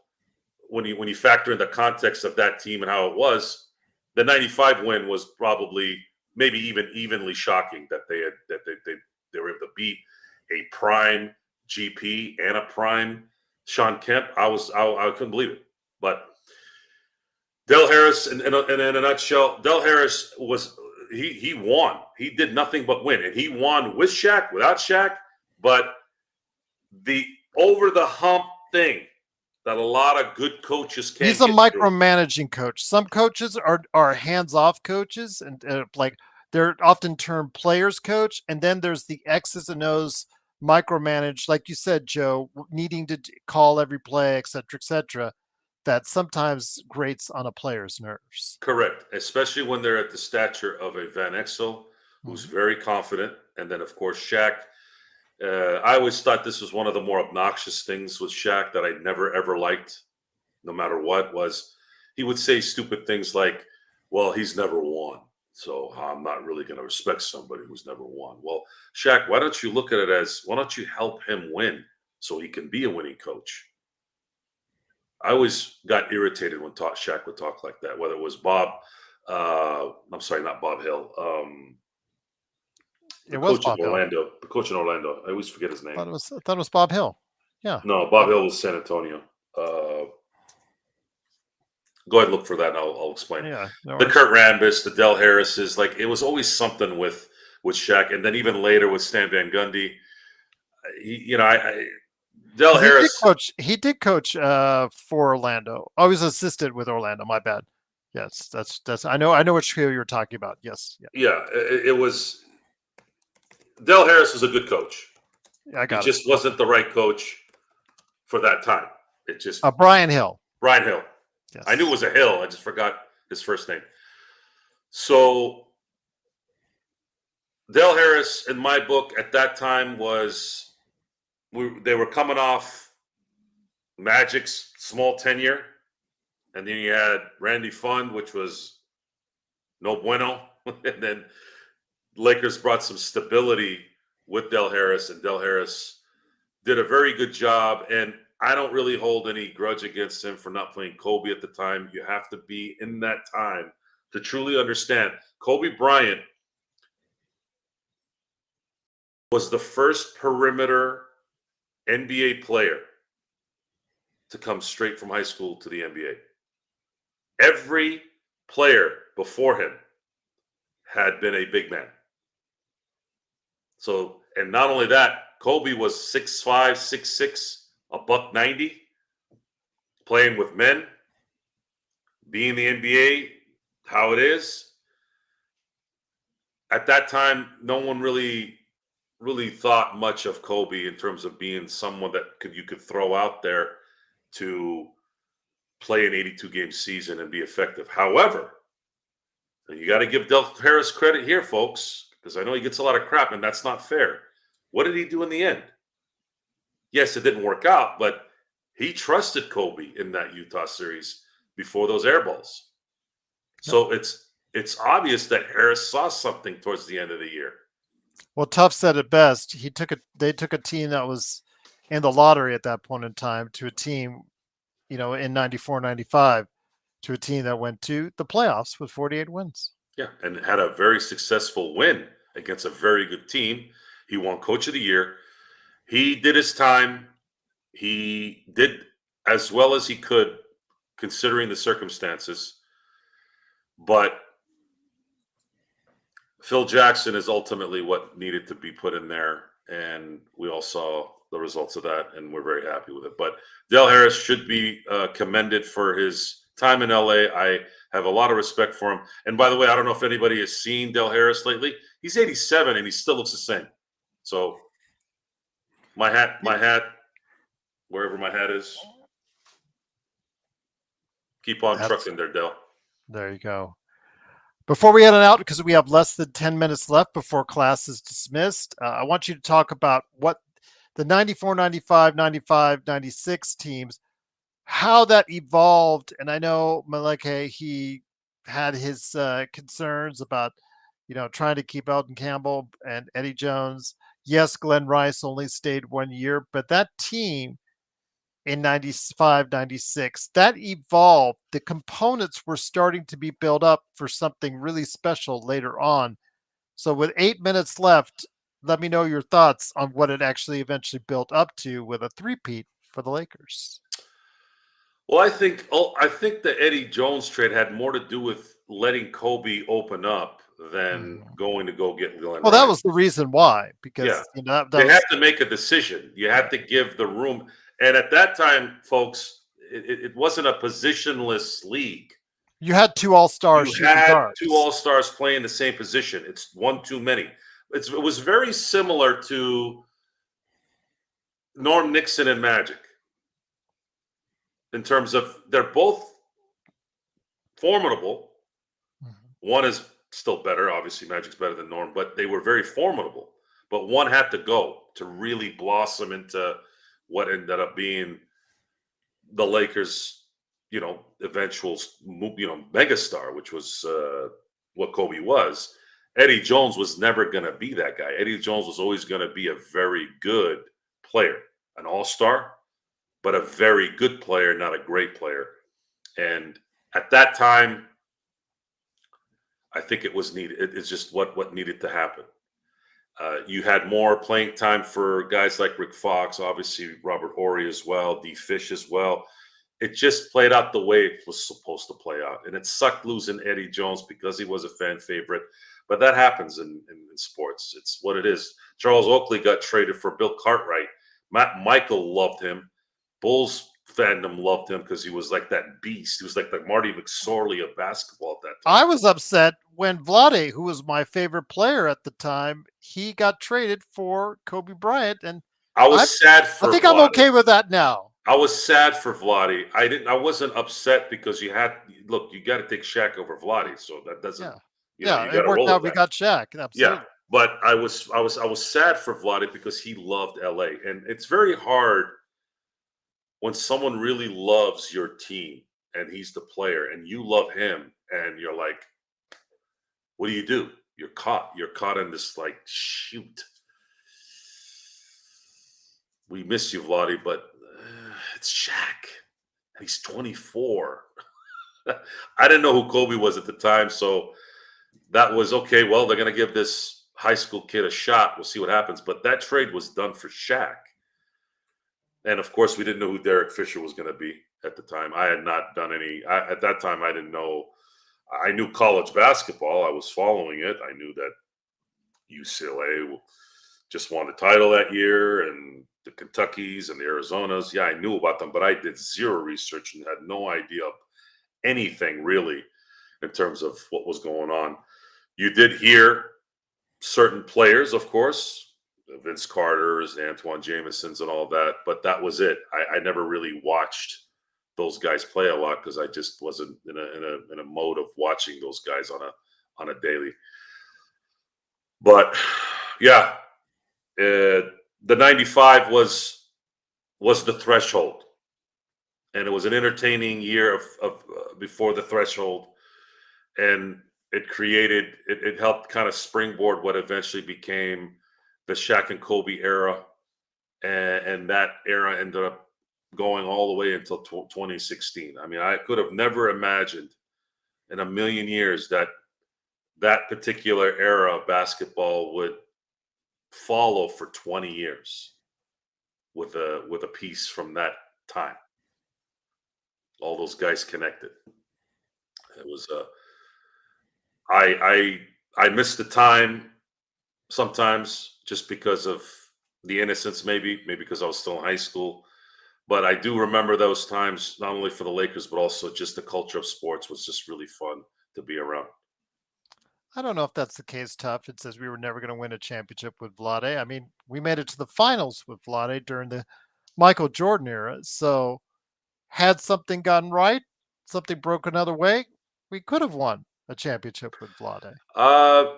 When you factor in the context of that team and how it was, the '95 win was probably maybe even evenly shocking that they were able to beat a prime GP and a prime Sean Kemp. I couldn't believe it. But Del Harris, in a nutshell, Del Harris he won. He did nothing but win, and he won with Shaq, without Shaq. But the over the hump thing that a lot of good coaches can't. He's a micromanaging coach. Some coaches are hands-off coaches, and like they're often termed players coach. And then there's the X's and O's micromanage, like you said, Joe, needing to call every play, et cetera, that sometimes grates on a player's nerves. Correct, especially when they're at the stature of a Van Exel, who's very confident, and then of course Shaq. I always thought this was one of the more obnoxious things with Shaq that I never ever liked, no matter what, was he would say stupid things like, well, he's never won, so I'm not really going to respect somebody who's never won. Well, Shaq, why don't you look at it as, why don't you help him win so he can be a winning coach? I always got irritated when Shaq would talk like that, whether it was Bob, I'm sorry, not Bob Hill, it was Bob Hill. The coach in Orlando. I always forget his name. I thought it was Bob Hill. Yeah. No, Bob Hill was San Antonio. Go ahead and look for that, and I'll explain. Yeah. The Kurt Rambis, the Del Harrises, like it was always something with Shaq, and then even later with Stan Van Gundy. Del Harris. He did coach for Orlando. I was assistant with Orlando. My bad. Yes, that's. I know which trio you're talking about. Yes. Yeah, it was. Del Harris was a good coach. I got it. He just wasn't the right coach for that time. It just Brian Hill. Brian Hill. Yes. I knew it was a Hill. I just forgot his first name. So Del Harris, in my book at that time, they were coming off Magic's small tenure, and then you had Randy Fund, which was no bueno, and then Lakers brought some stability with Del Harris, and Del Harris did a very good job. And I don't really hold any grudge against him for not playing Kobe at the time. You have to be in that time to truly understand. Kobe Bryant was the first perimeter NBA player to come straight from high school to the NBA. Every player before him had been a big man. So, and not only that, Kobe was 6'5", 6'6", $190, playing with men, being the NBA, how it is. At that time, no one really thought much of Kobe in terms of being someone that you could throw out there to play an 82-game season and be effective. However, you got to give Del Harris credit here, folks, because I know he gets a lot of crap, and that's not fair. What did he do in the end? Yes, it didn't work out, but he trusted Kobe in that Utah series before those air balls. Yep. So it's obvious that Harris saw something towards the end of the year. Well, Tuff said it best. They took a team that was in the lottery at that point in time to a team, in 94, 95, to a team that went to the playoffs with 48 wins. Yeah, and had a very successful win against a very good team. He won Coach of the Year. He did his time. He did as well as he could, considering the circumstances. But Phil Jackson is ultimately what needed to be put in there, and we all saw the results of that, and we're very happy with it. But Dale Harris should be commended for his time in LA. I have a lot of respect for him. And by the way, I don't know if anybody has seen Dale Harris lately. He's 87 and he still looks the same. So my hat, wherever my hat is, keep on trucking there, Dale. There you go. Before we head on out, because we have less than 10 minutes left before class is dismissed, I want you to talk about what the 94, 95, 95, 96 teams, how that evolved. And I know Maleke, he had his concerns about, trying to keep Elton Campbell and Eddie Jones. Yes, Glenn Rice only stayed 1 year, but that team in 95, 96, that evolved. The components were starting to be built up for something really special later on. So with 8 minutes left, let me know your thoughts on what it actually eventually built up to with a three-peat for the Lakers. Well, I think the Eddie Jones trade had more to do with letting Kobe open up than going to go get Glenn Well, Rice. that was the reason why, because yeah, they had to make a decision. You had to give the room, and at that time, folks, it wasn't a positionless league. You had two all-stars. You had two all-stars playing the same position. It's one too many. It was very similar to Norm Nixon and Magic in terms of they're both formidable. One is still better. Obviously, Magic's better than Norm, but they were very formidable. But one had to go to really blossom into what ended up being the Lakers, eventual, megastar, which was what Kobe was. Eddie Jones was never going to be that guy. Eddie Jones was always going to be a very good player, an all-star, but a very good player, not a great player. And at that time, I think it was needed. It's just what needed to happen. You had more playing time for guys like Rick Fox, obviously Robert Horry as well, D. Fish as well. It just played out the way it was supposed to play out. And it sucked losing Eddie Jones because he was a fan favorite. But that happens in sports. It's what it is. Charles Oakley got traded for Bill Cartwright. Matt Michael loved him. Bulls fandom loved him because he was like that beast. He was like the Marty McSorley of basketball at that time. I was upset when Vlade, who was my favorite player at the time, he got traded for Kobe Bryant, and I was sad for. I think Vlade. I'm okay with that now. I was sad for Vlade. I wasn't upset because you got to take Shaq over Vlade, so that doesn't. You it worked out. We got Shaq. Absolutely. Yeah, but I was sad for Vlade because he loved LA, and it's very hard when someone really loves your team and he's the player and you love him and you're like, what do? You're caught in this like, shoot, we miss you, Vlade, but it's Shaq and he's 24. I didn't know who Kobe was at the time, so that was okay. Well, they're going to give this high school kid a shot. We'll see what happens. But that trade was done for Shaq. And of course, we didn't know who Derek Fisher was going to be at the time. I had not done at that time, I didn't know. I knew college basketball. I was following it. I knew that UCLA just won the title that year and the Kentuckys and the Arizonas. Yeah, I knew about them, but I did zero research and had no idea of anything really in terms of what was going on. You did hear certain players, of course, Vince Carter's, Antoine Jameson's, and all that, but that was it. I never really watched those guys play a lot because I just wasn't in a mode of watching those guys on a daily. But yeah, the 95 was the threshold, and it was an entertaining year of before the threshold, and it helped kind of springboard what eventually became the Shaq and Kobe era, and that era ended up going all the way until 2016. I mean, I could have never imagined in a million years that particular era of basketball would follow for 20 years with a piece from that time. All those guys connected. It was I I miss the time sometimes just because of the innocence, maybe because I was still in high school. But I do remember those times, not only for the Lakers, but also just the culture of sports was just really fun to be around. I don't know if that's the case, Tough. It says we were never going to win a championship with Vlade. I mean, we made it to the finals with Vlade during the Michael Jordan era. So, had something gone right, something broke another way, we could have won a championship with Vlade. Uh,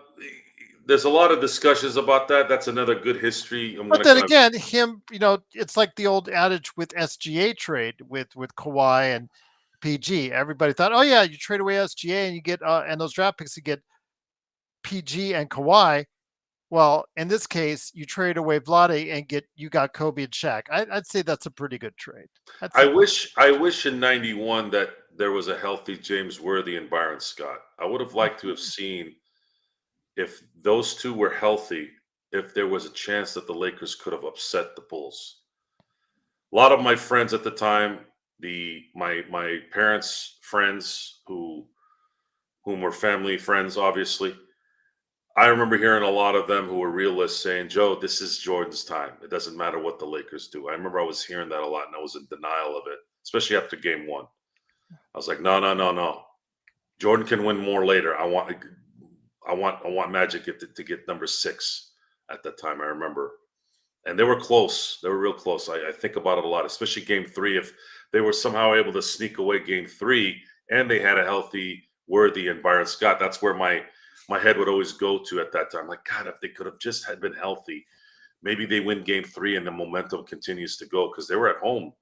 there's a lot of discussions about that. That's another good history. I'm But gonna then kind of. again, him, it's like the old adage with SGA trade with Kawhi and PG. Everybody thought, oh yeah, you trade away SGA and you get and those draft picks, you get PG and Kawhi. Well, in this case, you trade away Vlade and you got Kobe and Shaq. I'd say that's a pretty good trade. I'd I say that's wish I wish in '91 that there was a healthy James Worthy and Byron Scott. I would have liked to have seen if those two were healthy, if there was a chance that the Lakers could have upset the Bulls. A lot of my friends at the time, my parents' friends whom were family friends, obviously. I remember hearing a lot of them who were realists saying, "Joe, this is Jordan's time. It doesn't matter what the Lakers do." I remember I was hearing that a lot, and I was in denial of it, especially after Game One. I was like, "No, no, no, no. Jordan can win more later. I want Magic to get number 6 at that time. I remember, and they were close. They were real close. I think about it a lot, especially Game 3. If they were somehow able to sneak away Game 3, and they had a healthy Worthy and Byron Scott, that's where my head would always go to at that time. Like, God, if they could have just had been healthy, maybe they win Game 3 and the momentum continues to go because they were at home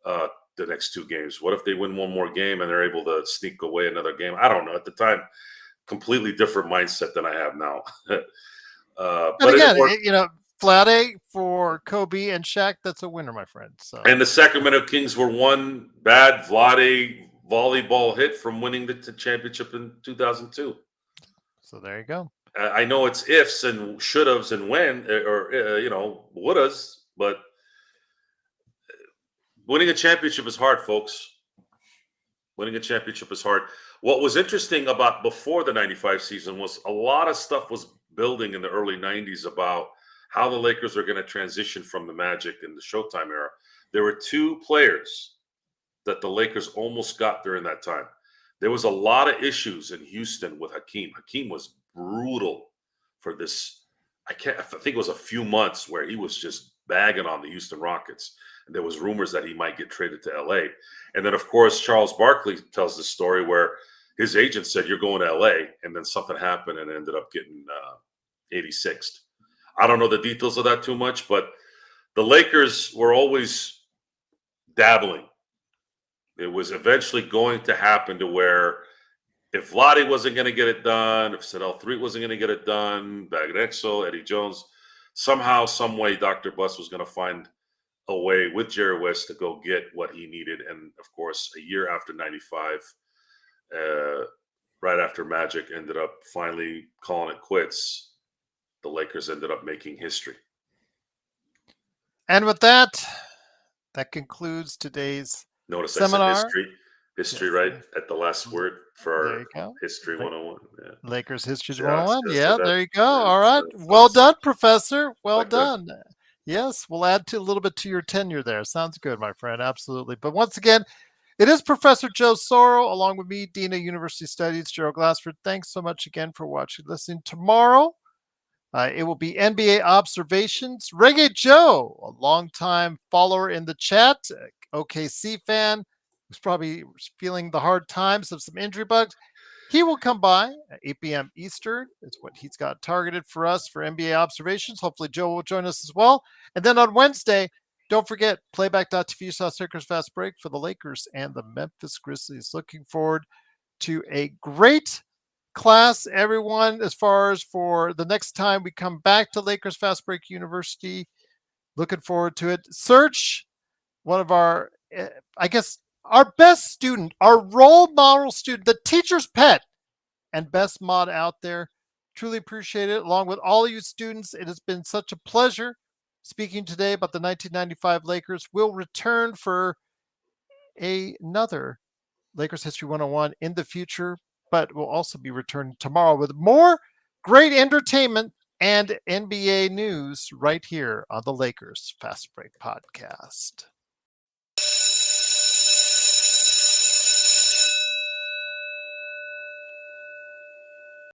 uh, the next 2 games. What if they win one more game and they're able to sneak away another game? I don't know. At the time, completely different mindset than I have now. and But it again, worked. Vlade for Kobe and Shaq, that's a winner, my friend. So And the Sacramento Kings were one bad Vlade volleyball hit from winning the championship in 2002. there you go. I know it's ifs and should haves and when or would haves, but winning a championship is hard, folks. Winning a championship is hard. What was interesting about before the 95 season was a lot of stuff was building in the early 90s about how the Lakers are going to transition from the Magic and the Showtime era. There were 2 players that the Lakers almost got during that time. There was a lot of issues in Houston with Hakeem. Hakeem was brutal for this. I think it was a few months where he was just bagging on the Houston Rockets. And there was rumors that he might get traded to LA. And then of course Charles Barkley tells the story where his agent said, "You're going to LA," and then something happened and ended up getting 86th. I don't know the details of that too much, but the Lakers were always dabbling. It was eventually going to happen to where if Vlade wasn't going to get it done, if Sadell 3 wasn't going to get it done, Bagnexel, Eddie Jones, somehow, some way, Dr. Buss was going to find a way with Jerry West to go get what he needed. And of course, a year after 95, right after Magic ended up finally calling it quits, the Lakers ended up making history. And with that, that concludes today's Notice I said seminar. history, Yes, right at the last word for there our you go. history 101. Yeah. Lakers History Just, 101. for Yeah, that. there you go. Yeah, All right. that's Well awesome. done, Professor. Well Like that. done. Yes, we'll add to a little bit to your tenure there. Sounds good, my friend. Absolutely. But once again, it is Professor Joe Soro, along with me, Dean of University Studies, Gerald Glassford. Thanks so much again for watching, listening. Tomorrow, it will be NBA observations. Reggae Joe, a longtime follower in the chat, OKC fan, who's probably feeling the hard times of some injury bugs. He will come by at 8 p.m. Eastern. It's what he's got targeted for us for NBA observations. Hopefully, Joe will join us as well. And then on Wednesday, don't forget playback.tv/Lakers Fast Break for the Lakers and the Memphis Grizzlies. Looking forward to a great class, everyone, as far as for the next time we come back to Lakers Fast Break University. Looking forward to it. Search one of our, I guess, our best student, our role model student, the teacher's pet and best mod out there. Truly appreciate it. Along with all of you students, it has been such a pleasure speaking today about the 1995 Lakers. We'll return for another Lakers History 101 in the future, but we'll also be returning tomorrow with more Great entertainment and NBA news right here on the Lakers Fast Break Podcast.